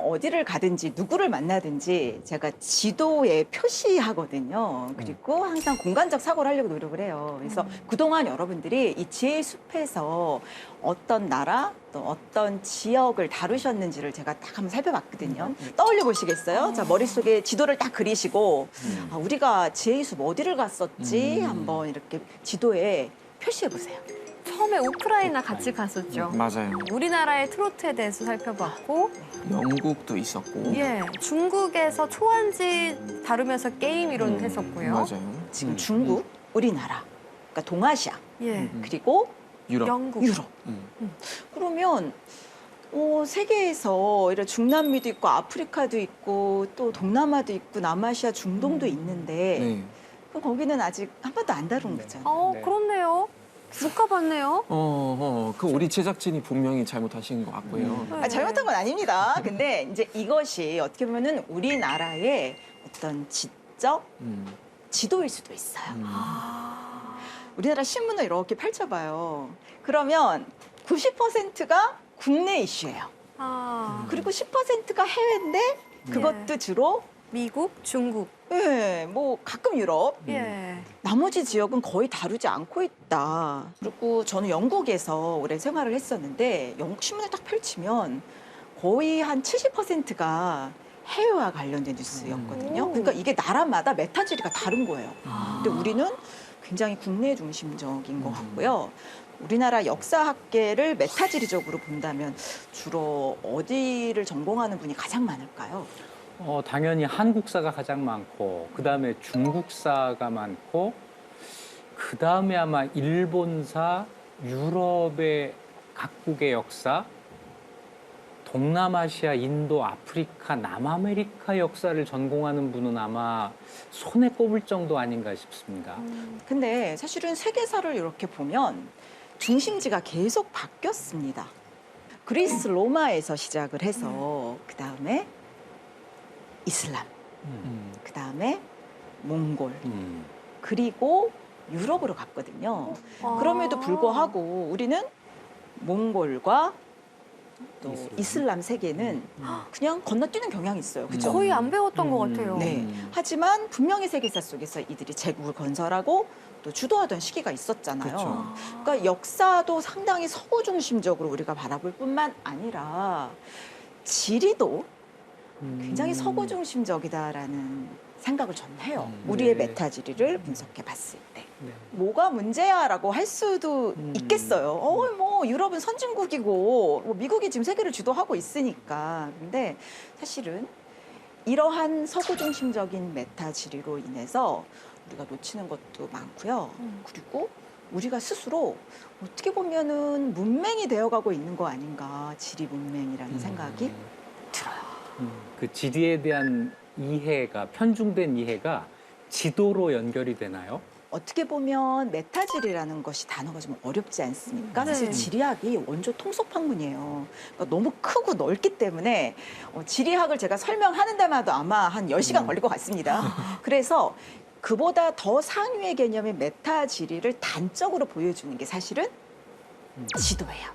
어디를 가든지 누구를 만나든지 제가 지도에 표시하거든요. 그리고 항상 공간적 사고를 하려고 노력을 해요. 그래서 그동안 여러분들이 이 지혜의 숲에서 어떤 나라 또 어떤 지역을 다루셨는지를 제가 딱 한번 살펴봤거든요. 떠올려 보시겠어요? 자, 머릿속에 지도를 딱 그리시고 아, 우리가 지혜의 숲 어디를 갔었지? 한번 이렇게 지도에 표시해 보세요. 처음에 우크라이나 같이 갔었죠. 맞아요. 우리나라의 트로트에 대해서 살펴봤고, 영국도 있었고. 예, 중국에서 초안지 다루면서 게임 이론 했었고요. 맞아요. 지금 중국, 우리나라, 그러니까 동아시아, 예, 그리고 유럽. 영국. 유럽. 음. 그러면 세계에서 이런 중남미도 있고 아프리카도 있고 또 동남아도 있고 남아시아, 중동도 있는데 네. 그럼 거기는 아직 한 번도 안 다룬 거잖아요. 네. 그렇네요. 못 가봤네요. 그 우리 제작진이 분명히 잘못하신 것 같고요. 아, 잘못한 건 아닙니다. 근데 이제 이것이 어떻게 보면은 우리나라의 어떤 지적 지도일 수도 있어요. 우리나라 신문을 이렇게 펼쳐봐요. 그러면 90%가 국내 이슈예요. 그리고 10%가 해외인데 그것도 주로 미국, 중국. 뭐 가끔 유럽. 예. 나머지 지역은 거의 다루지 않고 있다. 그리고 저는 영국에서 오래 생활을 했었는데 영국 신문을 딱 펼치면 거의 한 70%가 해외와 관련된 뉴스였거든요. 그러니까 이게 나라마다 메타지리가 다른 거예요. 근데 우리는 굉장히 국내 중심적인 것 같고요. 우리나라 역사학계를 메타지리적으로 본다면 주로 어디를 전공하는 분이 가장 많을까요? 당연히 한국사가 가장 많고, 그 다음에 중국사가 많고, 그 다음에 아마 일본사, 유럽의 각국의 역사, 동남아시아, 인도, 아프리카, 남아메리카 역사를 전공하는 분은 아마 손에 꼽을 정도 아닌가 싶습니다. 근데 사실은 세계사를 이렇게 보면 중심지가 계속 바뀌었습니다. 그리스 로마에서 시작을 해서 그 다음에 이슬람, 그 다음에 몽골, 그리고 유럽으로 갔거든요. 그럼에도 불구하고 우리는 몽골과 또 이슬람 세계는 그냥 건너뛰는 경향이 있어요. 그죠? 거의 안 배웠던 것 같아요. 네. 하지만 분명히 세계사 속에서 이들이 제국을 건설하고 또 주도하던 시기가 있었잖아요. 그렇죠. 그러니까 역사도 상당히 서구 중심적으로 우리가 바라볼 뿐만 아니라 지리도 굉장히 서구 중심적이다라는 생각을 저는 해요. 우리의 네. 메타지리를 분석해 봤을 때. 네. 뭐가 문제야라고 할 수도 있겠어요. 뭐 유럽은 선진국이고 뭐 미국이 지금 세계를 주도하고 있으니까. 근데 사실은 이러한 서구 중심적인 메타지리로 인해서 우리가 놓치는 것도 많고요. 그리고 우리가 스스로 어떻게 보면은 문맹이 되어가고 있는 거 아닌가, 지리 문맹이라는 생각이 들어요. 그 지리에 대한 이해가, 편중된 이해가 지도로 연결이 되나요? 어떻게 보면 메타지리라는 것이 단어가 좀 어렵지 않습니까? 네. 사실 지리학이 원조 통속학문이에요. 그러니까 너무 크고 넓기 때문에 지리학을 제가 설명하는 데마다 아마 한 10시간 걸릴 것 같습니다. 그래서 그보다 더 상위의 개념의 메타지리를 단적으로 보여주는 게 사실은 지도예요.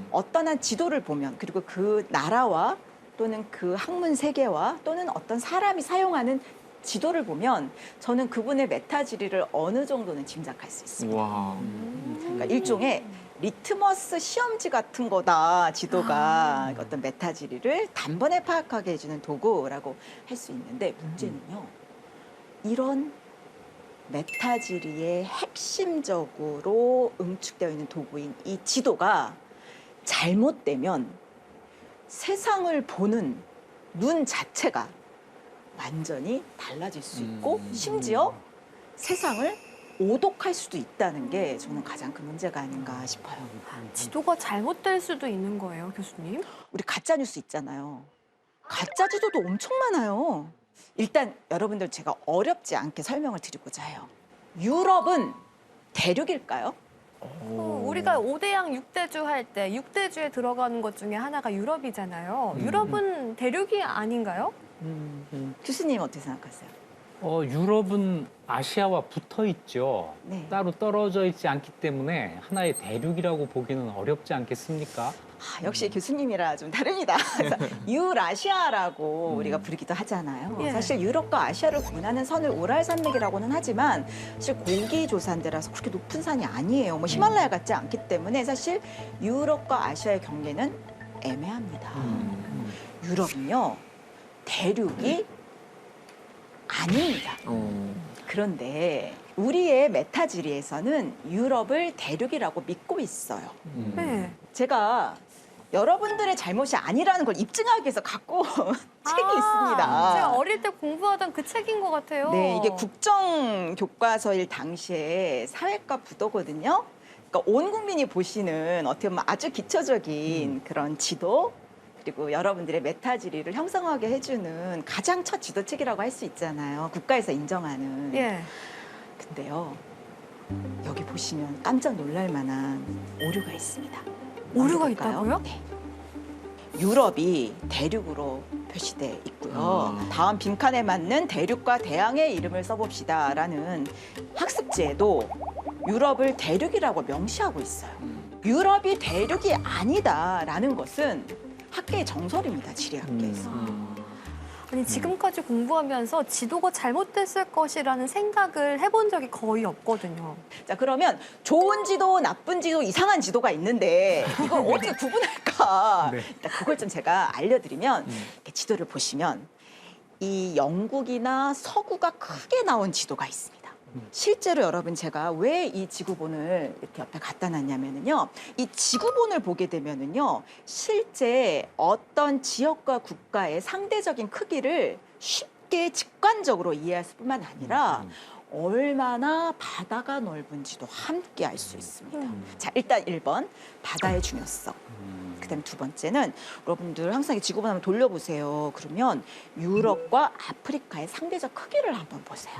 어떤 한 지도를 보면 그리고 그 나라와 또는 그 학문 세계와 또는 어떤 사람이 사용하는 지도를 보면 저는 그분의 메타지리를 어느 정도는 짐작할 수 있습니다. 와. 그러니까 일종의 리트머스 시험지 같은 거다, 지도가. 어떤 메타지리를 단번에 파악하게 해주는 도구라고 할 수 있는데 문제는요. 이런 메타지리의 핵심적으로 응축되어 있는 도구인 이 지도가 잘못되면 세상을 보는 눈 자체가 완전히 달라질 수 있고 심지어 세상을 오독할 수도 있다는 게 저는 가장 큰 문제가 아닌가 싶어요. 지도가 잘못될 수도 있는 거예요, 교수님? 우리 가짜 뉴스 있잖아요. 가짜 지도도 엄청 많아요. 일단 여러분들 제가 어렵지 않게 설명을 드리고자 해요. 유럽은 대륙일까요? 우리가 5대양 6대주 할 때 6대주에 들어가는 것 중에 하나가 유럽이잖아요. 유럽은 대륙이 아닌가요? 교수님 어떻게 생각하세요? 유럽은 아시아와 붙어 있죠. 네. 따로 떨어져 있지 않기 때문에 하나의 대륙이라고 보기는 어렵지 않겠습니까? 역시 교수님이라 좀 다릅니다. 그래서 유라시아라고 우리가 부르기도 하잖아요. 예. 사실 유럽과 아시아를 구분하는 선을 우랄산맥이라고는 하지만 사실 고기 조산대라서 그렇게 높은 산이 아니에요. 뭐 히말라야 같지 않기 때문에 사실 유럽과 아시아의 경계는 애매합니다. 유럽은요 대륙이 아닙니다. 그런데 우리의 메타지리에서는 유럽을 대륙이라고 믿고 있어요. 네. 제가 여러분들의 잘못이 아니라는 걸 입증하기 위해서 갖고 온 책이 있습니다. 제가 어릴 때 공부하던 그 책인 것 같아요. 네, 이게 국정 교과서일 당시에 사회과 부도거든요. 그러니까 온 국민이 보시는 어떻게 보면 아주 기초적인 그런 지도 그리고 여러분들의 메타지리를 형성하게 해주는 가장 첫 지도책이라고 할 수 있잖아요. 국가에서 인정하는. 예. 근데요, 여기 보시면 깜짝 놀랄 만한 오류가 있습니다. 오류가 먼저 볼까요? 있다고요? 네. 유럽이 대륙으로 표시돼 있고요. 다음 빈칸에 맞는 대륙과 대양의 이름을 써봅시다라는 학습지에도 유럽을 대륙이라고 명시하고 있어요. 유럽이 대륙이 아니다라는 것은 학계의 정설입니다, 지리학계에서. 아니 지금까지 공부하면서 지도가 잘못됐을 것이라는 생각을 해본 적이 거의 없거든요. 자, 그러면 좋은 지도, 나쁜 지도, 이상한 지도가 있는데 이걸 어떻게 구분할까? 네. 일단 그걸 좀 제가 알려드리면 이렇게 지도를 보시면 이 영국이나 서구가 크게 나온 지도가 있습니다. 실제로 여러분 제가 왜 이 지구본을 이렇게 옆에 갖다 놨냐면요. 이 지구본을 보게 되면은요. 실제 어떤 지역과 국가의 상대적인 크기를 쉽게 직관적으로 이해할 뿐만 아니라 얼마나 바다가 넓은지도 함께 알 수 있습니다. 자, 일단 1번 바다의 중요성. 그다음 두 번째는 여러분들 항상 이 지구본 한번 돌려보세요. 그러면 유럽과 아프리카의 상대적 크기를 한번 보세요.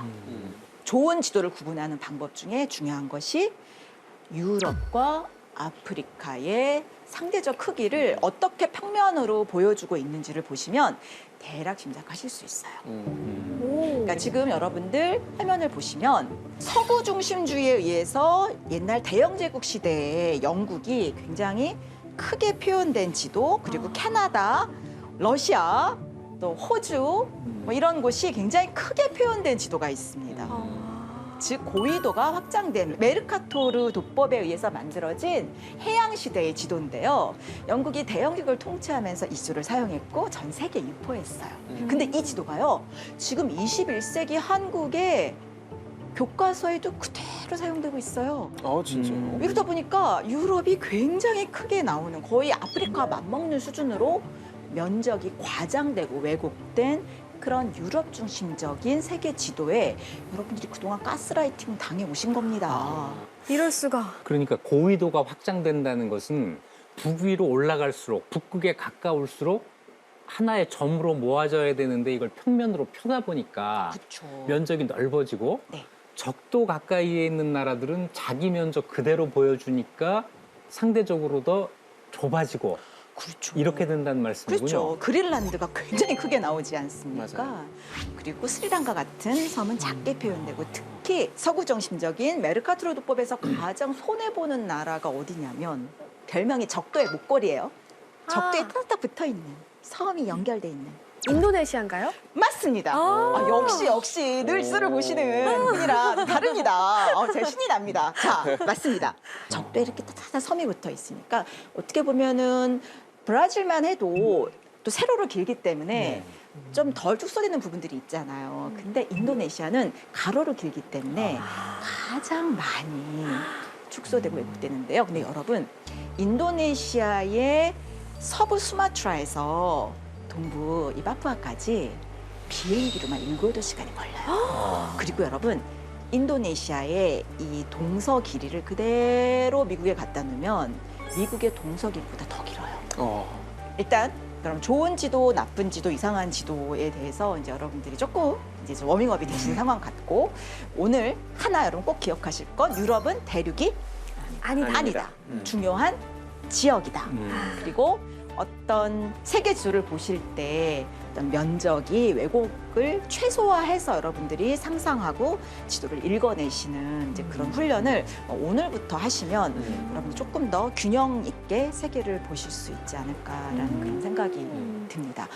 좋은 지도를 구분하는 방법 중에 중요한 것이 유럽과 아프리카의 상대적 크기를 어떻게 평면으로 보여주고 있는지를 보시면 대략 짐작하실 수 있어요. 그러니까 지금 여러분들 화면을 보시면 서구 중심주의에 의해서 옛날 대영제국 시대에 영국이 굉장히 크게 표현된 지도, 그리고 캐나다, 러시아, 또 호주 뭐 이런 곳이 굉장히 크게 표현된 지도가 있습니다. 즉 고위도가 확장된 메르카토르 도법에 의해서 만들어진 해양 시대의 지도인데요. 영국이 대영국을 통치하면서 이 지도를 사용했고 전 세계에 유포했어요. 근데 이 지도가요. 지금 21세기 한국의 교과서에도 그대로 사용되고 있어요. 진짜요? 이러다 보니까 유럽이 굉장히 크게 나오는 거의 아프리카와 맞먹는 수준으로 면적이 과장되고 왜곡된 그런 유럽 중심적인 세계 지도에 여러분들이 그동안 가스라이팅 당해 오신 겁니다. 이럴 수가. 그러니까 고위도가 확장된다는 것은 북위로 올라갈수록 북극에 가까울수록 하나의 점으로 모아져야 되는데 이걸 평면으로 펴다 보니까 그렇죠. 면적이 넓어지고 네. 적도 가까이에 있는 나라들은 자기 면적 그대로 보여주니까 상대적으로 더 좁아지고 그렇죠. 이렇게 된다는 말씀이군요. 그렇죠. 그린란드가 굉장히 크게 나오지 않습니까? 맞아요. 그리고 스리랑카 같은 섬은 작게 표현되고 특히 서구 정심적인 메르카토르 도법에서 가장 손해보는 나라가 어디냐면 별명이 적도의 목걸이에요. 적도에 딱딱 붙어있는 섬이 연결돼 있는. 인도네시아인가요? 맞습니다. 역시 늘 수를 보시는 분이라 다릅니다. 제 신이 납니다. 자, 맞습니다. 적도에 이렇게 따뜻한 섬이 붙어 있으니까 어떻게 보면은 브라질만 해도 또 세로로 길기 때문에 좀 덜 축소되는 부분들이 있잖아요. 근데 인도네시아는 가로로 길기 때문에 가장 많이 축소되고 왜곡되는데요. 근데 여러분, 인도네시아의 서부 수마트라에서 동부 이 파푸아까지 비행기로만 7-8시간이 걸려요. 그리고 여러분, 인도네시아의 이 동서 길이를 그대로 미국에 갖다 놓으면 미국의 동서 길이보다 더 길어요. 일단 그럼 좋은 지도, 나쁜 지도, 이상한 지도에 대해서 이제 여러분들이 조금 이제 좀 워밍업이 되신 상황 같고, 오늘 하나 여러분 꼭 기억하실 건 유럽은 대륙이 아니다. 아니다. 중요한 지역이다. 그리고 어떤 세계주를 보실 때 어떤 면적이 왜곡을 최소화해서 여러분들이 상상하고 지도를 읽어내시는 이제 그런 훈련을 오늘부터 하시면 여러분 조금 더 균형 있게 세계를 보실 수 있지 않을까라는 그런 생각이 듭니다.